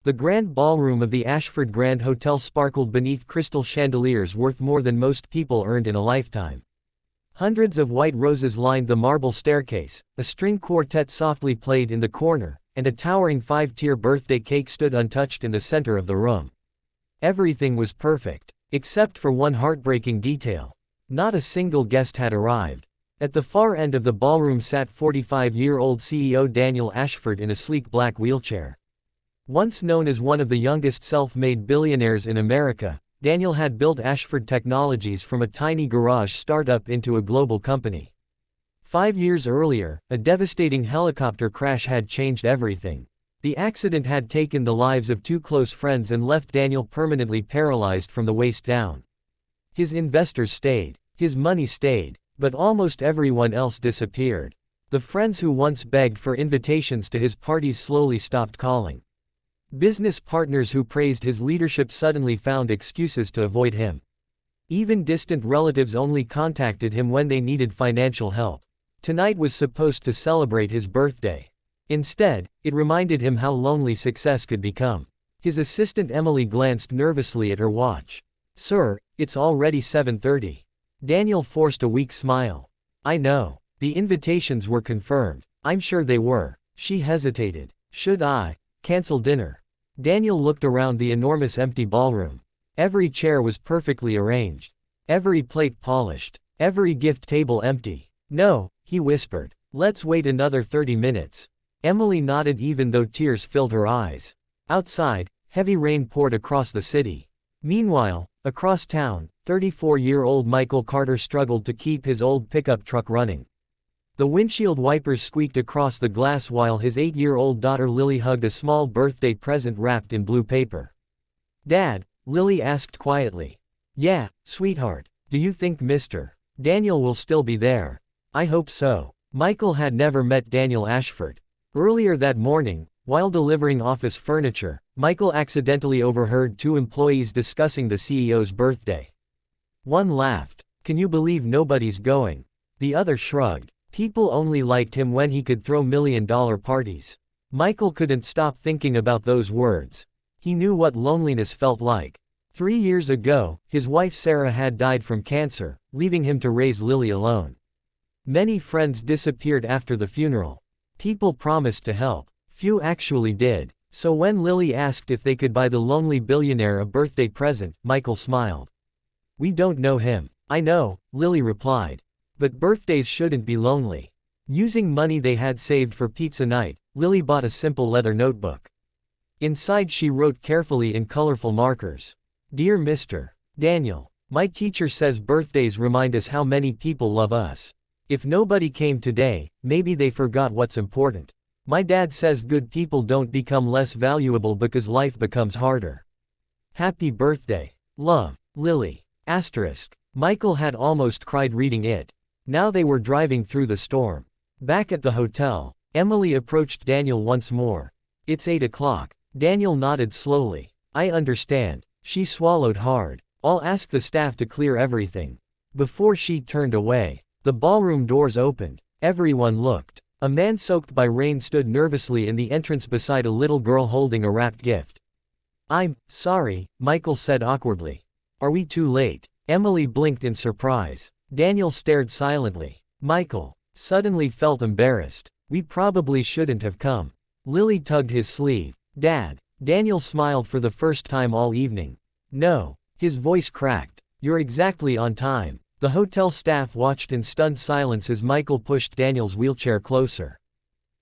The grand ballroom of the Ashford Grand Hotel sparkled beneath crystal chandeliers worth more than most people earned in a lifetime. Hundreds of white roses lined the marble staircase, a string quartet softly played in the corner, and a towering 5-tier birthday cake stood untouched in the center of the room. Everything was perfect, except for one heartbreaking detail. Not a single guest had arrived. At the far end of the ballroom sat 45-year-old CEO Daniel Ashford in a sleek black wheelchair. Once known as one of the youngest self-made billionaires in America, Daniel had built Ashford Technologies from a tiny garage startup into a global company. 5 years earlier, a devastating helicopter crash had changed everything. The accident had taken the lives of 2 close friends and left Daniel permanently paralyzed from the waist down. His investors stayed, his money stayed, but almost everyone else disappeared. The friends who once begged for invitations to his parties slowly stopped calling. Business partners who praised his leadership suddenly found excuses to avoid him. Even distant relatives only contacted him when they needed financial help. Tonight was supposed to celebrate his birthday. Instead, it reminded him how lonely success could become. His assistant Emily glanced nervously at her watch. "Sir, it's already 7:30. Daniel forced a weak smile. "I know. The invitations were confirmed. I'm sure they were." She hesitated. "Should I cancel dinner?" Daniel looked around the enormous empty ballroom. Every chair was perfectly arranged. Every plate polished. Every gift table empty. "No," he whispered. "Let's wait another 30 minutes. Emily nodded even though tears filled her eyes. Outside, heavy rain poured across the city. Meanwhile, across town, 34-year-old Michael Carter struggled to keep his old pickup truck running. The windshield wipers squeaked across the glass while his 8-year-old daughter Lily hugged a small birthday present wrapped in blue paper. "Dad," Lily asked quietly. "Yeah, sweetheart. Do you think Mr. Daniel will still be there?" "I hope so." Michael had never met Daniel Ashford. Earlier that morning, while delivering office furniture, Michael accidentally overheard 2 employees discussing the CEO's birthday. One laughed. "Can you believe nobody's going?" The other shrugged. People only liked him when he could throw $1 million parties. Michael couldn't stop thinking about those words. He knew what loneliness felt like. 3 years ago, his wife Sarah had died from cancer, leaving him to raise Lily alone. Many friends disappeared after the funeral. People promised to help. Few actually did. So when Lily asked if they could buy the lonely billionaire a birthday present, Michael smiled. "We don't know him." "I know," Lily replied. "But birthdays shouldn't be lonely." Using money they had saved for pizza night, Lily bought a simple leather notebook. Inside she wrote carefully in colorful markers. "Dear Mr. Daniel, my teacher says birthdays remind us how many people love us. If nobody came today, maybe they forgot what's important. My dad says good people don't become less valuable because life becomes harder. Happy birthday. Love, Lily." Michael had almost cried reading it. Now they were driving through the storm. Back at the hotel, Emily approached Daniel once more. "It's 8 o'clock. Daniel nodded slowly. "I understand." She swallowed hard. "I'll ask the staff to clear everything." Before she turned away, the ballroom doors opened. Everyone looked. A man soaked by rain stood nervously in the entrance beside a little girl holding a wrapped gift. "I'm sorry," Michael said awkwardly. "Are we too late?" Emily blinked in surprise. Daniel stared silently. Michael suddenly felt embarrassed. "We probably shouldn't have come." Lily tugged his sleeve. "Dad." Daniel smiled for the first time all evening. "No." His voice cracked. "You're exactly on time." The hotel staff watched in stunned silence as Michael pushed Daniel's wheelchair closer.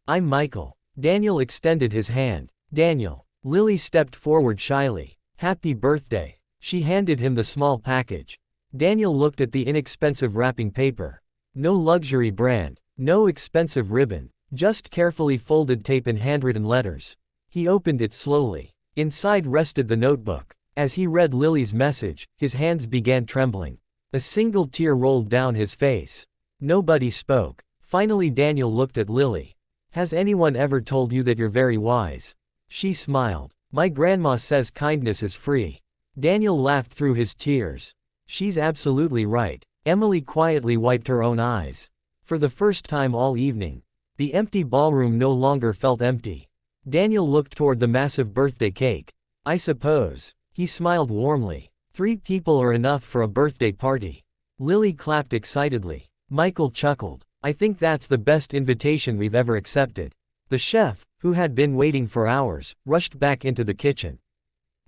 "I'm Michael." Daniel extended his hand. "Daniel." Lily stepped forward shyly. "Happy birthday." She handed him the small package. Daniel looked at the inexpensive wrapping paper. No luxury brand. No expensive ribbon. Just carefully folded tape and handwritten letters. He opened it slowly. Inside rested the notebook. As he read Lily's message, his hands began trembling. A single tear rolled down his face. Nobody spoke. Finally Daniel looked at Lily. "Has anyone ever told you that you're very wise?" She smiled. "My grandma says kindness is free." Daniel laughed through his tears. "She's absolutely right." Emily quietly wiped her own eyes. For the first time all evening, the empty ballroom no longer felt empty. Daniel looked toward the massive birthday cake. I suppose. He smiled warmly. 3 people are enough for a birthday party. Lily clapped excitedly. Michael chuckled. I think that's the best invitation we've ever accepted. The chef, who had been waiting for hours, rushed back into the kitchen.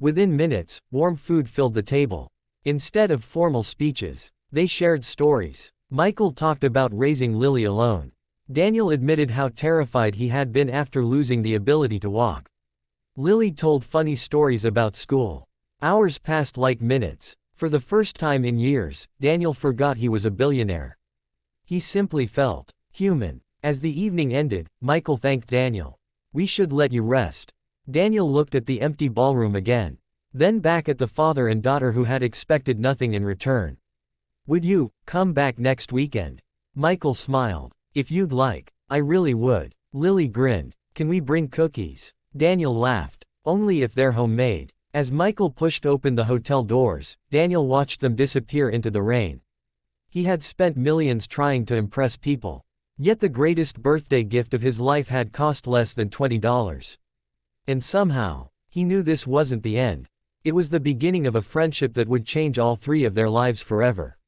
Within minutes, warm food filled the table. Instead of formal speeches, they shared stories. Michael talked about raising Lily alone. Daniel admitted how terrified he had been after losing the ability to walk. Lily told funny stories about school. Hours passed like minutes. For the first time in years, Daniel forgot he was a billionaire. He simply felt human. As the evening ended, Michael thanked Daniel. We should let you rest. Daniel looked at the empty ballroom again. Then back at the father and daughter who had expected nothing in return. Would you come back next weekend? Michael smiled. If you'd like. I really would. Lily grinned. Can we bring cookies? Daniel laughed. Only if they're homemade. As Michael pushed open the hotel doors, Daniel watched them disappear into the rain. He had spent millions trying to impress people. Yet the greatest birthday gift of his life had cost less than $20. And somehow, he knew this wasn't the end. It was the beginning of a friendship that would change all 3 of their lives forever.